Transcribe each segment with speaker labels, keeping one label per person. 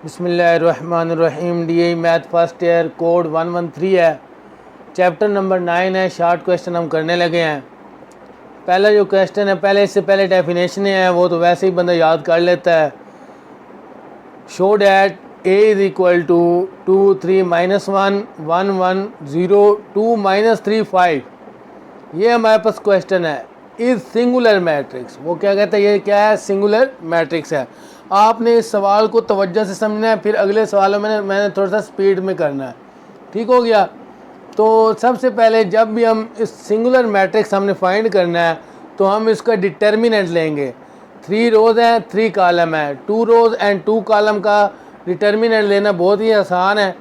Speaker 1: बिस्मिल्लाहिर्रहमानिर्रहीम। DAE math first year code 113 है। Chapter number 9 है। शॉर्ट क्वेश्चन हम करने लगे हैं। पहला जो क्वेश्चन है, पहले इससे पहले डेफिनेशन है वो तो वैसे ही बंदा याद कर लेता है। Show that a is equal to 2 3 -1 1 1 0 2 -3 5। ये हमारे पास क्वेश्चन है। इज सिंगुलर मैट्रिक्स, वो क्या कहता है, ये क्या है, सिंगुलर मैट्रिक्स है। आपने इस सवाल को तवज्जो से समझना है, फिर अगले सवालों में मैंने थोड़ा सा स्पीड में करना है। ठीक हो गया। तो सबसे पहले जब भी हम इस सिंगुलर मैट्रिक्स हमने फाइंड करना है तो हम इसका डिटर्मिनेंट लेंगे। 3 रोज़ हैं 3 कॉलम है, 2 रोज़ एंड 2 कॉलम का डिटर्मिनेंट लेना बहुत ही आसान है।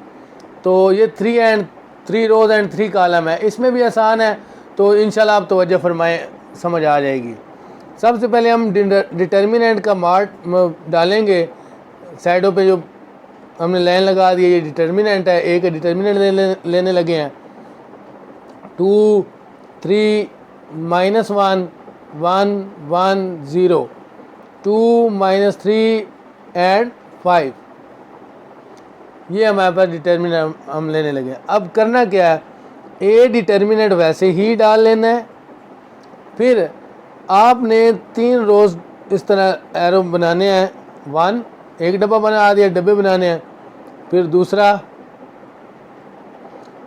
Speaker 1: तो ये 3 रोज़ एंड 3 कॉलम है, इसमें भी आसान है। तो इंशाल्लाह आप तवज्जो फरमाएं, समझ आ जाएगी। सबसे पहले हम डिटर्मिनेंट का मार्क डालेंगे। साइडों पे जो हमने लाइन लगा दी है, ये डिटर्मिनेंट है। ए का डिटर्मिनेंट लेने लगे हैं। 2 3 -1 1 1 0 2 -3 एंड 5। ये हमारे पास डिटर्मिनेंट हम लेने लगे हैं। अब करना क्या है, ए डिटर्मिनेंट वैसे ही डाल लेना है। फिर आपने 3 रोज़ इस तरह एरो बनाने हैं। 1 एक डब्बा बना दिया, डब्बे बनाने हैं। फिर दूसरा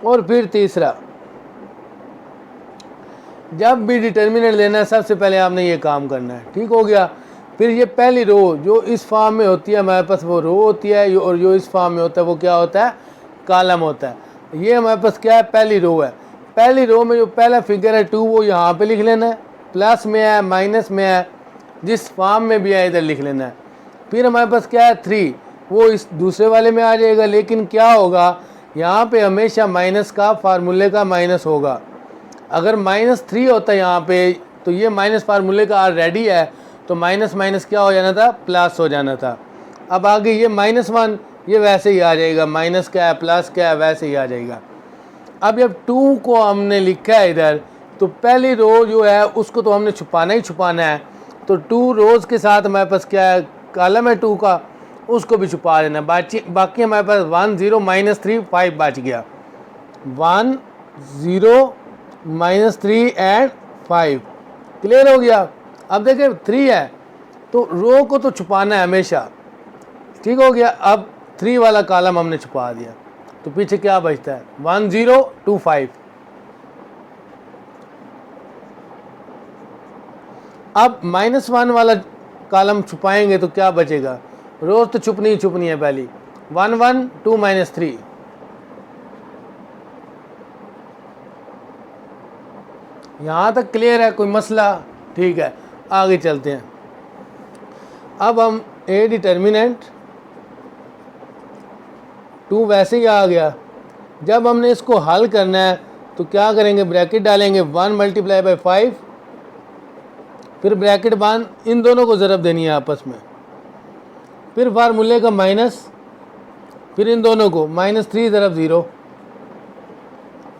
Speaker 1: और फिर तीसरा। जब भी डिटर्मिनेंट लेना है सबसे पहले आपने ये काम करना है। ठीक हो गया। फिर ये पहली रो जो इस फॉर्म में होती है हमारे पास वो रो होती है, और जो इस फॉर्म में होता है वो क्या होता है, कॉलम होता है। ये हमारे पास क्या है, पहली रो है। पहली रो में जो पहला फिगर है 2 वो यहाँ पे लिख लेना है, प्लस में है माइनस में है, जिस फॉर्म में भी है इधर लिख लेना है। फिर हमारे पास क्या है 3, वो इस दूसरे वाले में आ जाएगा। लेकिन क्या होगा, यहाँ पे हमेशा माइनस का फार्मूले का माइनस होगा। अगर -3 होता है यहाँ पे तो ये माइनस फार्मूले का ऑलरेडी है, तो माइनस माइनस क्या हो जाना था, प्लस हो जाना था। अब आगे ये -1 ये वैसे ही आ जाएगा, माइनस क्या है प्लस क्या है वैसे ही आ जाएगा। अब जब 2 को हमने लिखा है इधर, तो पहली रो जो है उसको तो हमने छुपाना ही छुपाना है। तो 2 रोज़ के साथ हमारे पास क्या है, कॉलम है 2 का, उसको भी छुपा देना। बाकी हमारे पास 1 0 -3 5 बच गया। 1 0 -3 एंड 5 क्लियर हो गया। अब देखिए 3 है तो रो को तो छुपाना है हमेशा। ठीक हो गया। अब 3 वाला कॉलम हमने छुपा दिया, तो पीछे क्या बचता है, 1 0 2 5। अब -1 वाला कॉलम छुपाएंगे तो क्या बचेगा, रोज तो छुपनी ही छुपनी है पहली। 1 1 2 -3। यहाँ तक क्लियर है, कोई मसला? ठीक है, आगे चलते हैं। अब हम ए डिटर्मिनेंट 2 वैसे ही आ गया। जब हमने इसको हल करना है तो क्या करेंगे, ब्रैकेट डालेंगे 1 × 5, फिर ब्रैकेट बंद, इन दोनों को ज़रब देनी है आपस में। फिर फार्मूले का माइनस, फिर इन दोनों को -3 ज़रब 0,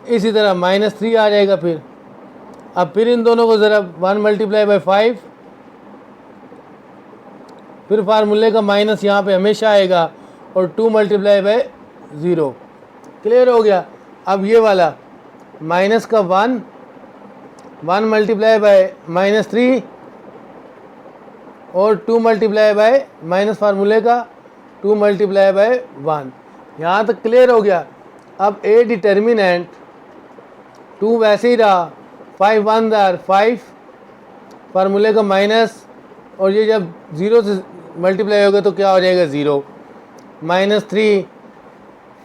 Speaker 1: इसी तरह -3 आ जाएगा। अब फिर इन दोनों को ज़रब 1 × 5, फिर फार्मूले का माइनस यहाँ पे हमेशा आएगा, और 2 × 0। क्लियर हो गया। अब ये वाला माइनस का 1 × -3 और 2 × माइनस फार्मूले का 2 × 1। यहाँ तक क्लियर हो गया। अब ए डिटर्मिनेंट 2 वैसे ही रहा, 5 1 5 फार्मूले का माइनस, और ये जब 0 से मल्टीप्लाई होगा तो क्या हो जाएगा, 0 -3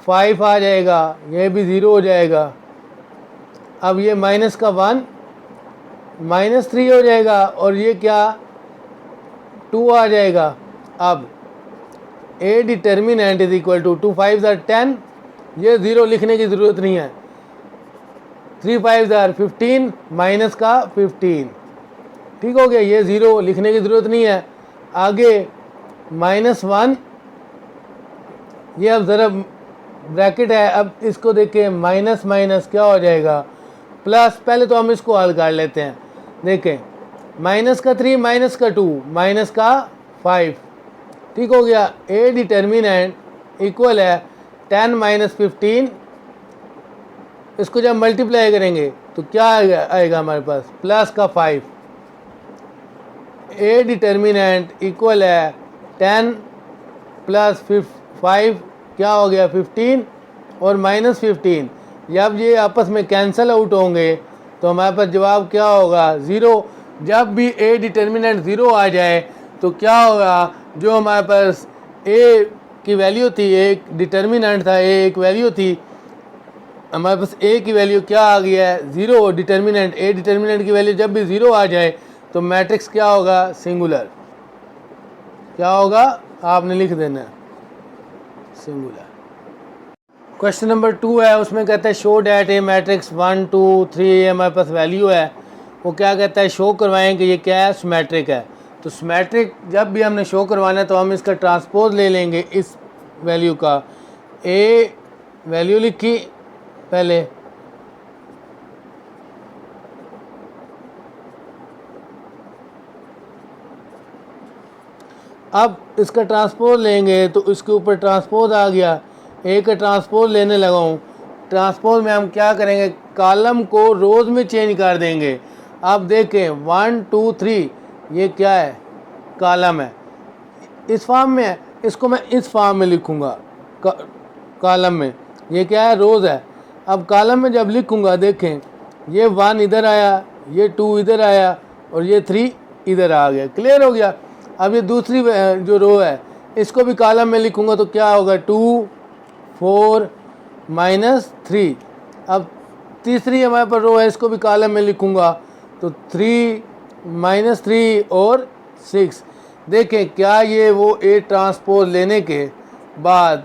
Speaker 1: 5 आ जाएगा, ये भी 0 हो जाएगा। अब ये माइनस का 1 -3 हो जाएगा, और ये क्या 2 आ जाएगा। अब A determinant is equal to 2 5 10, ये 0 लिखने की ज़रूरत नहीं है। 3 5 15 माइनस का 15। ठीक हो गया, ये 0 लिखने की ज़रूरत नहीं है। आगे -1, ये अब ज़रा ब्रैकेट है। अब इसको देखें, माइनस माइनस क्या हो जाएगा, प्लस। पहले तो हम इसको हल कर लेते हैं। देखें, माइनस का 3 माइनस का 2 माइनस का 5। ठीक हो गया। ए डिटर्मिनेंट इक्वल है 10 माइनस 15। इसको जब मल्टीप्लाई करेंगे तो क्या आएगा हमारे पास, प्लस का 5। ए डिटर्मिनेंट इक्वल है 10 प्लस 5 क्या हो गया 15 और माइनस 15। जब ये आपस में कैंसिल आउट होंगे तो हमारे पास जवाब क्या होगा 0। जब भी ए डिटर्मिनेंट 0 आ जाए तो क्या होगा, जो हमारे पास ए की वैल्यू थी, एक डिटर्मिनेंट था, ए एक वैल्यू थी, हमारे पास ए की वैल्यू क्या आ गया है 0। डिटर्मिनेंट ए डिटर्मिनेंट की वैल्यू जब भी 0 आ जाए तो मैट्रिक्स क्या होगा, सिंगुलर। क्या होगा आपने लिख देना है, सिंगुलर। क्वेश्चन नंबर 2 है, उसमें कहता है शो डैट ए मैट्रिक्स 1 2 3 ये हमारे पास वैल्यू है। वो क्या कहता है, शो करवाएं कि ये क्या है, सिमेट्रिक है। तो सिमेट्रिक जब भी हमने शो करवाना है तो हम इसका ट्रांसपोज ले लेंगे इस वैल्यू का। ए वैल्यू लिखी पहले, अब इसका ट्रांसपोज लेंगे तो इसके ऊपर ट्रांसपोज आ गया। ए का ट्रांसपोज लेने लगा हूँ। ट्रांसपोज में हम क्या करेंगे, कॉलम को रोज़ में चेंज कर देंगे। अब देखें 1 2 3 ये क्या है, कॉलम है, इस फॉर्म में है, इसको मैं इस फॉर्म में लिखूँगा कॉलम में। ये क्या है, रोज़ है। अब कॉलम में जब लिखूँगा देखें ये 1 इधर आया, ये 2 इधर आया और ये 3 इधर आ गया। क्लियर हो गया। अब ये दूसरी जो रो है इसको भी कॉलम में लिखूँगा तो क्या होगा 2 4 माइनस 3। अब तीसरी हमारे पास रो है, इसको भी कॉलम में लिखूँगा तो 3 माइनस 3 और 6। देखें क्या ये वो ए ट्रांसपोज लेने के बाद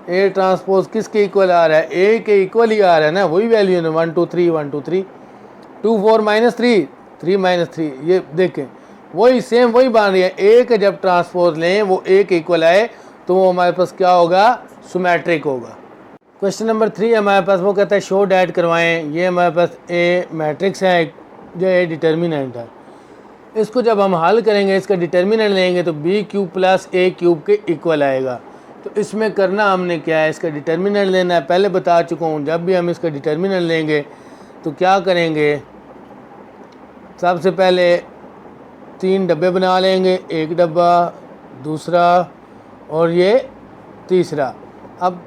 Speaker 1: ए ट्रांसपोज किसके इक्वल आ रहा है, ए के इक्वल ही आ रहा है ना, वही वैल्यू है 1 2 3 1 2 3 2 4 माइनस 3 3 माइनस 3। ये देखें वही सेम वही बन रही है। ए का जब ट्रांसपोज लें वो ए के इक्वल आए तो वो हमारे पास क्या होगा, सिमेट्रिक होगा। क्वेश्चन नंबर 3 हमारे पास वो कहता है शो डैट करवाएं। ये हमारे पास ए मैट्रिक्स है जो ए डिटर्मिनेंट है। इसको जब हम हल करेंगे इसका डिटर्मिनेंट लेंगे तो B cube plus A cube के इक्वल आएगा। तो इसमें करना हमने क्या है, इसका डिटर्मिनेंट लेना है। पहले बता चुका हूँ, जब भी हम इसका डिटर्मिनेंट लेंगे तो क्या करेंगे, सबसे पहले 3 डब्बे बना लेंगे, एक डब्बा, दूसरा और ये तीसरा। अब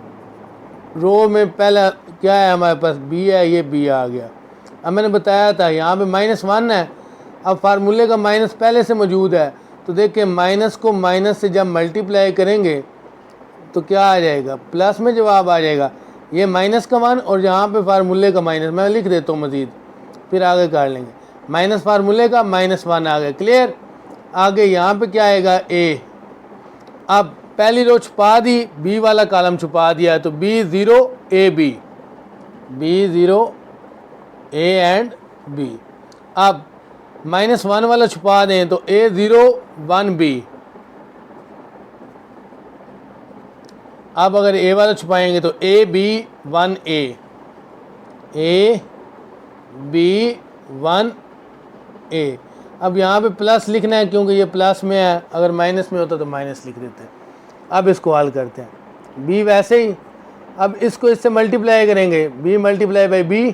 Speaker 1: रो में पहला क्या है हमारे पास, बी है, ये बी आ गया। अब मैंने बताया था यहाँ पे -1 है। अब फार्मूले का माइनस पहले से मौजूद है तो देखिए माइनस को माइनस से जब मल्टीप्लाई करेंगे तो क्या आ जाएगा, प्लस में जवाब आ जाएगा। ये -1 और यहाँ पे फार्मूले का माइनस, मैं लिख देता हूँ मज़ीद फिर आगे कर लेंगे। माइनस फार्मूले का -1 आ गया। क्लियर। आगे यहाँ पे क्या आएगा, ए। अब पहली रो छुपा दी, बी वाला कॉलम छुपा दिया तो B0 AB, B0 A and B। अब -1 वाला छुपा दें तो A0 1B। अब अगर ए वाला छुपाएंगे तो AB 1A, AB 1A। अब यहाँ पे प्लस लिखना है क्योंकि ये प्लस में है, अगर माइनस में होता तो माइनस लिख देते हैं। अब इसको हल करते हैं, बी वैसे ही। अब इसको इससे मल्टीप्लाई करेंगे, बी मल्टीप्लाई बाई बी,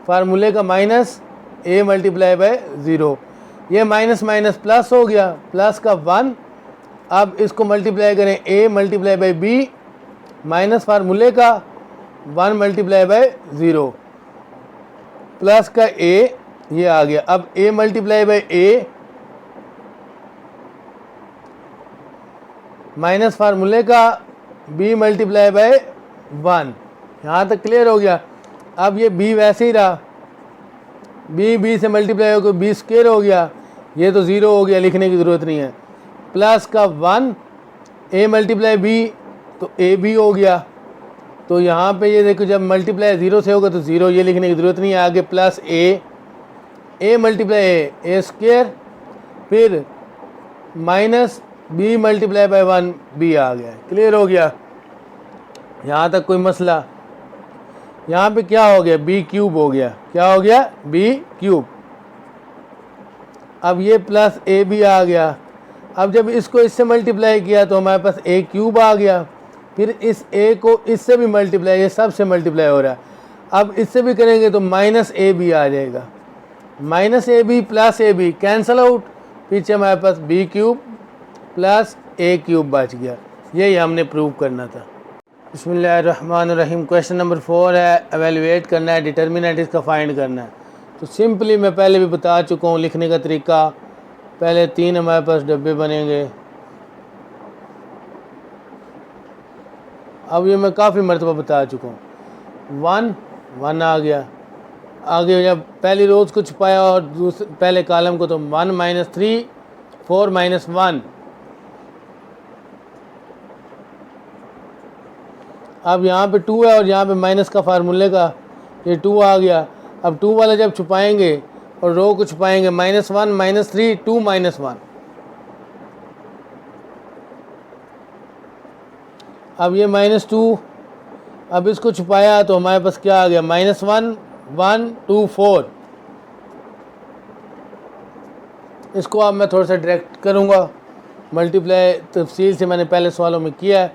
Speaker 1: फार्मूले का माइनस, ए मल्टीप्लाई बाई 0। ये माइनस माइनस प्लस हो गया, प्लस का 1। अब इसको मल्टीप्लाई करें, A multiply by B minus फार्मूले का 1 मल्टीप्लाई बाई 0 प्लस का ए, ये आ गया। अब A multiply by A minus फार्मूले का बी मल्टीप्लाई बाई 1। यहाँ तक क्लियर हो गया। अब ये बी वैसे ही रहा, बी से मल्टीप्लाई होकर बी स्क्वायर हो गया, ये तो 0 हो गया, लिखने की ज़रूरत नहीं है। प्लस का 1 ए मल्टीप्लाई बी तो ए बी हो गया। तो यहाँ पे ये देखो जब मल्टीप्लाई 0 से होगा तो 0, ये लिखने की ज़रूरत नहीं है। आगे plus a multiply a square, फिर minus b multiply by 1 b आ गया। क्लियर हो गया। यहाँ तक कोई मसला। यहाँ पे क्या हो गया, बी क्यूब हो गया। क्या हो गया, बी क्यूब। अब ये प्लस ए बी आ गया। अब जब इसको इससे मल्टीप्लाई किया तो हमारे पास ए क्यूब आ गया। फिर इस ए को इससे भी मल्टीप्लाई, ये सबसे मल्टीप्लाई हो रहा है। अब इससे भी करेंगे तो माइनस ए बी आ जाएगा, minus A B plus A B cancel out, पीछे हमारे पास B cube plus A cube बच गया। यही हमने प्रूव करना था। बिस्मिल्लाहिर्रहमानिर्रहीम। क्वेश्चन नंबर 4 है, एवेलुएट करना है, डिटर्मिनेंट इसका फाइंड करना है। तो सिंपली मैं पहले भी बता चुका हूँ लिखने का तरीका। पहले 3 हमारे पास डब्बे बनेंगे। अब ये मैं काफ़ी मरतबा बता चुका हूँ। 1 1 आ गया, आगे जब पहली रोज़ को छुपाया और दूसरे पहले कॉलम को, तो 1 माइनस 3 4 माइनस 1। अब यहाँ पे 2 है और यहाँ पे माइनस का फार्मूले का ये 2 आ गया। अब 2 वाला जब छुपाएंगे और रो को छुपाएंगे, -1 -3 2 -1। अब ये -2, अब इसको छुपाया तो हमारे पास क्या आ गया, -1 1 2 4। इसको अब मैं थोड़ा सा डायरेक्ट करूँगा, मल्टीप्लाई तफसील से मैंने पहले सवालों में किया है।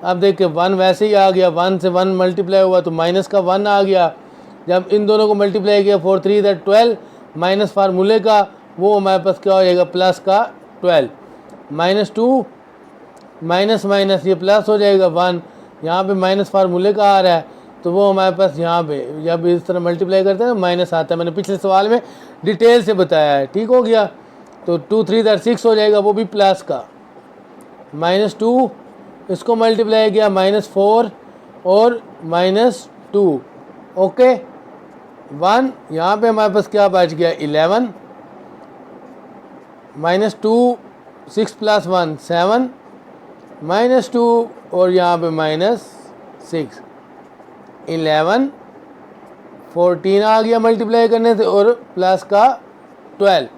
Speaker 1: अब देखिए 1 वैसे ही आ गया, 1 से 1 मल्टीप्लाई हुआ तो माइनस का 1 आ गया। जब इन दोनों को मल्टीप्लाई किया 4 3 12, माइनस फार्मूले का वो हमारे पास क्या हो जाएगा, प्लस का 12। -2 माइनस माइनस ये प्लस हो जाएगा 1, यहाँ पे माइनस फार्मूले का आ रहा है तो वो हमारे पास यहाँ पे जब इस तरह मल्टीप्लाई करते हैं ना माइनस आता है। मैंने पिछले सवाल में डिटेल से बताया है, ठीक हो गया। तो 2 3 6 हो जाएगा, वो भी प्लस का। -2 इसको मल्टीप्लाई किया, -4 और -2, ओके। 1 यहाँ पे हमारे पास क्या बच गया, 11, -2 6 + 1 7, -2 और यहाँ पे -6 11 14 आ गया मल्टीप्लाई करने से और प्लस का 12,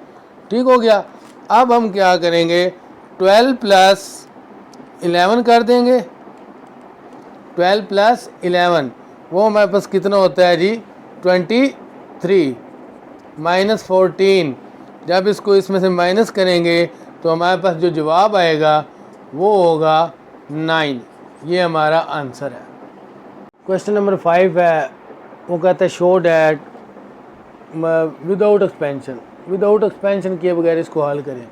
Speaker 1: ठीक हो गया। अब हम क्या करेंगे, 12 + 11 कर देंगे। 12 + 11 वो हमारे पास कितना होता है जी, 23 -14। जब इसको इसमें से माइनस करेंगे तो हमारे पास जो जवाब आएगा वो होगा 9। ये हमारा आंसर है। क्वेश्चन नंबर 5 है, वो कहता है show that without expansion, without expansion किए बगैर इसको हल करें।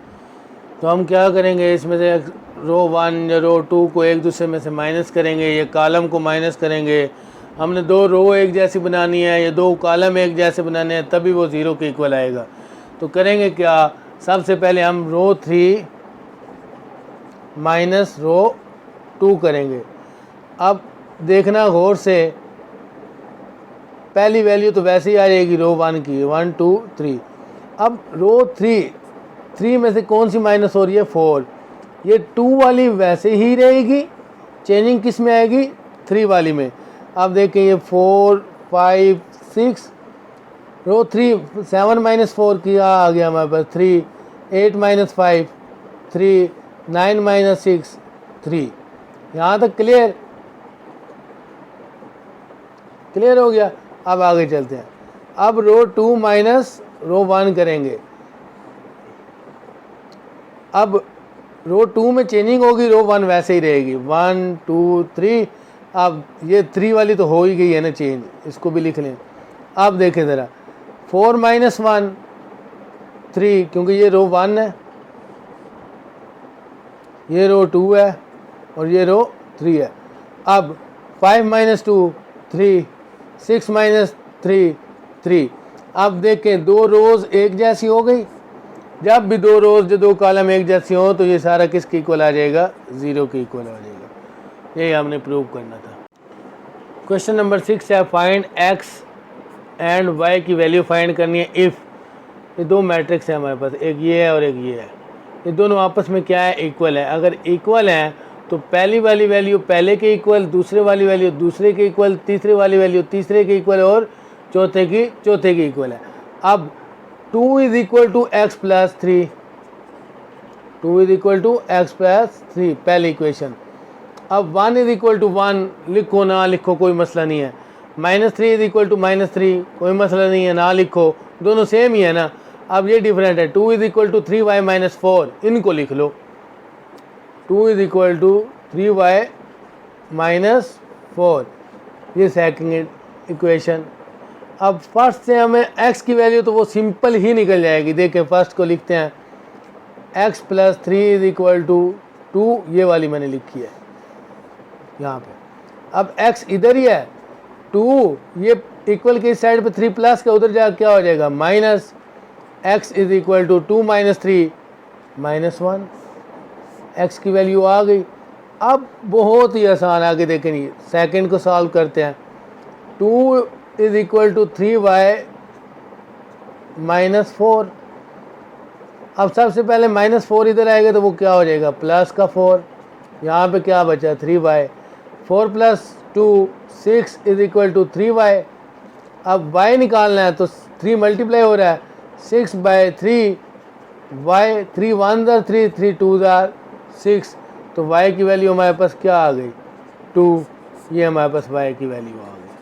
Speaker 1: तो हम क्या करेंगे, इसमें से रो 1 या रो 2 को एक दूसरे में से माइनस करेंगे, ये कॉलम को माइनस करेंगे। हमने 2 रो एक जैसी बनानी है या 2 कॉलम एक जैसे बनाने हैं, तभी वो 0 के इक्वल आएगा। तो करेंगे क्या, सबसे पहले हम रो 3 माइनस रो 2 करेंगे। अब देखना गौर से, पहली वैल्यू तो वैसे ही आ जाएगी रो 1 की, 1 2 3। अब रो 3 में से कौन सी माइनस हो रही है, 4। ये 2 वाली वैसे ही रहेगी, चेंजिंग किस में आएगी, 3 वाली में। अब देखें ये 4 5 6, रो 3 7 - 4 किया आ गया हमारे पास 3, 8 - 5 3, 9 - 6 3। यहाँ तक क्लियर हो गया। अब आगे चलते हैं। अब रो 2 माइनस रो 1 करेंगे। अब रो 2 में चेंजिंग होगी, रो 1 वैसे ही रहेगी, 1 2 3। अब ये 3 वाली तो हो ही गई है ना चेंज, इसको भी लिख लें। अब देखें ज़रा, 4 - 1 3, क्योंकि ये रो 1 है, ये रो 2 है और ये रो 3 है। अब 5 - 2 3, 6 - 3 3। अब देखें 2 रोज़ एक जैसी हो गई। जब भी 2 रोज़ जो 2 कॉलम एक जैसी हो तो ये सारा किसके इक्वल आ जाएगा, 0 के इक्वल आ जाएगा। यही हमने प्रूव करना था। क्वेश्चन नंबर 6 है, फाइंड x एंड y की वैल्यू फाइंड करनी है इफ़। ये 2 मैट्रिक्स है हमारे पास, एक ये है और एक ये है। ये दोनों आपस में क्या है, इक्वल है। अगर इक्वल हैं तो पहली वाली वैल्यू पहले के इक्वल, दूसरे वाली वैल्यू दूसरे के इक्वल, तीसरे वाली वैल्यू तीसरे के इक्वल और चौथे के इक्वल है। अब 2 = x + 3, 2 = x + 3 पहली इक्वेशन। अब 1 = 1 लिखो ना लिखो कोई मसला नहीं है, -3 = -3 कोई मसला नहीं है, ना लिखो, दोनों सेम ही है ना। अब ये डिफरेंट है, 2 = 3y - 4, इनको लिख लो। 2 = 3y -4, ये सेकंड इक्वेशन। अब फर्स्ट से हमें x की वैल्यू तो वो सिंपल ही निकल जाएगी। देखें फर्स्ट को लिखते हैं x + 3 = 2, ये वाली मैंने लिखी है यहाँ पे। अब x इधर ही है, 2 ये इक्वल की साइड पे 3 प्लस का उधर जाकर क्या हो जाएगा माइनस, x = 2 - 3 -1, x की वैल्यू आ गई। अब बहुत ही आसान, आगे देखेंगे सेकंड को सॉल्व करते हैं। 2 = 3y - 4। अब सबसे पहले -4 इधर आएगा तो वो क्या हो जाएगा प्लस का 4, यहाँ पे क्या बचा 3y, 4 + 2 6 = 3y। अब y निकालना है तो 3 मल्टीप्लाई हो रहा है, 6/3 y, 3 1 * 3, 3 2 * 6, तो y की वैल्यू हमारे पास क्या आ गई 2, ये हमारे पास y की वैल्यू आ गई।